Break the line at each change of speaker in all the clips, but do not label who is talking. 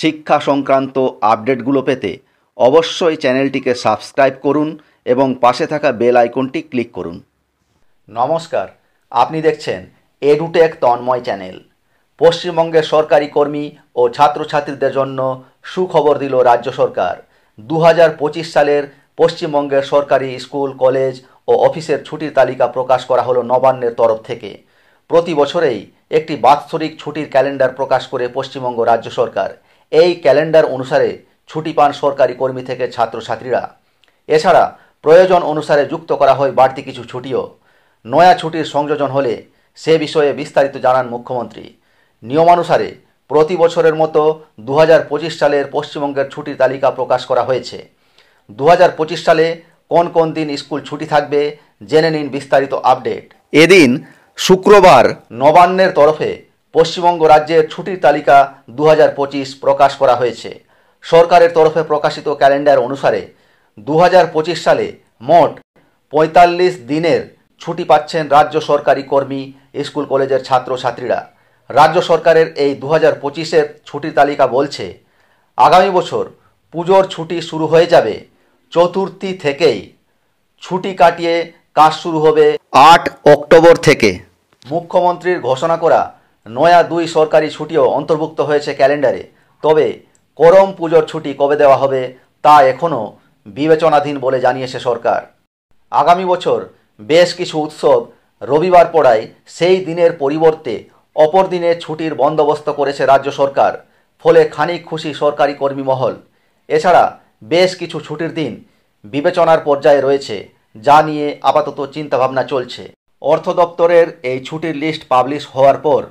শিক্ষা সংক্রান্ত আপডেটগুলো পেতে অবশ্যই চ্যানেলটিকে সাবস্ক্রাইব করুন এবং পাশে থাকা বেল আইকনটি ক্লিক করুন। নমস্কার, আপনি দেখছেন এডুটেক তন্ময় চ্যানেল। পশ্চিমবঙ্গের সরকারি কর্মী ও ছাত্রছাত্রীদের জন্য সুখবর দিল রাজ্য সরকার। 2025 সালের পশ্চিমবঙ্গের সরকারি স্কুল, কলেজ ও অফিসের ছুটির তালিকা প্রকাশ করা হলো নবান্নের তরফ থেকে। প্রতি বছরেই একটি বাৎসরিক ছুটির ক্যালেন্ডার প্রকাশ করে পশ্চিমবঙ্গ রাজ্য সরকার। এই ক্যালেন্ডার অনুসারে ছুটি পান সরকারি কর্মী থেকে ছাত্রছাত্রীরা। এছাড়া প্রয়োজন অনুসারে যুক্ত করা হয় বাড়তি কিছু ছুটিও। নয়া ছুটির সংযোজন হলে সে বিষয়ে বিস্তারিত জানান মুখ্যমন্ত্রী। নিয়মানুসারে প্রতি বছরের মতো 2025 সালের পশ্চিমবঙ্গের ছুটির তালিকা প্রকাশ করা হয়েছে। 2025 সালে কোন কোন দিন স্কুল ছুটি থাকবে জেনে নিন বিস্তারিত আপডেট। এদিন শুক্রবার নবান্নের তরফে পশ্চিমবঙ্গ রাজ্যের ছুটির তালিকা 2025 প্রকাশ করা হয়েছে। সরকারের তরফে প্রকাশিত ক্যালেন্ডার অনুসারে 2025 সালে মোট 45 দিনের ছুটি পাচ্ছেন রাজ্য সরকারি কর্মী, স্কুল কলেজের ছাত্রছাত্রীরা। রাজ্য সরকারের এই 2025-এর ছুটির তালিকা বলছে, আগামী বছর পুজোর ছুটি শুরু হয়ে যাবে চতুর্থী থেকেই। ছুটি কাটিয়ে কাজ শুরু হবে 8 অক্টোবর থেকে। মুখ্যমন্ত্রীর ঘোষণা করা নয়া 2 সরকারি ছুটিও অন্তর্ভুক্ত হয়েছে ক্যালেন্ডারে। তবে করম পুজোর ছুটি কবে দেওয়া হবে তা এখনও বিবেচনাধীন বলে জানিয়েছে সরকার। আগামী বছর বেশ কিছু উৎসব রবিবার পড়ায় সেই দিনের পরিবর্তে অপর দিনে ছুটির বন্দোবস্ত করেছে রাজ্য সরকার। ফলে খানিক খুশি সরকারি কর্মী মহল। এছাড়া বেশ কিছু ছুটির দিন বিবেচনার পর্যায়ে রয়েছে, যা নিয়ে আপাতত চিন্তাভাবনা চলছে। অর্থ দপ্তরের এই ছুটির লিস্ট পাবলিশ হওয়ার পর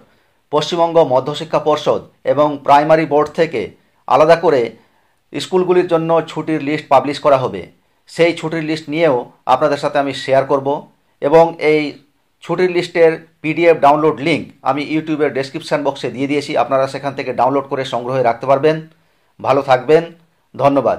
পশ্চিমবঙ্গ মধ্যশিক্ষা পর্ষদ এবং প্রাইমারি বোর্ড থেকে আলাদা করে স্কুলগুলির জন্য ছুটির লিস্ট পাবলিশ করা হবে। সেই ছুটির লিস্ট নিয়েও আপনাদের সাথে আমি শেয়ার করব এবং এই ছুটির লিস্টের PDF ডাউনলোড লিঙ্ক আমি ইউটিউবের ডেসক্রিপশান বক্সে দিয়ে দিয়েছি। আপনারা সেখান থেকে ডাউনলোড করে সংগ্রহে রাখতে পারবেন। ভালো থাকবেন, ধন্যবাদ।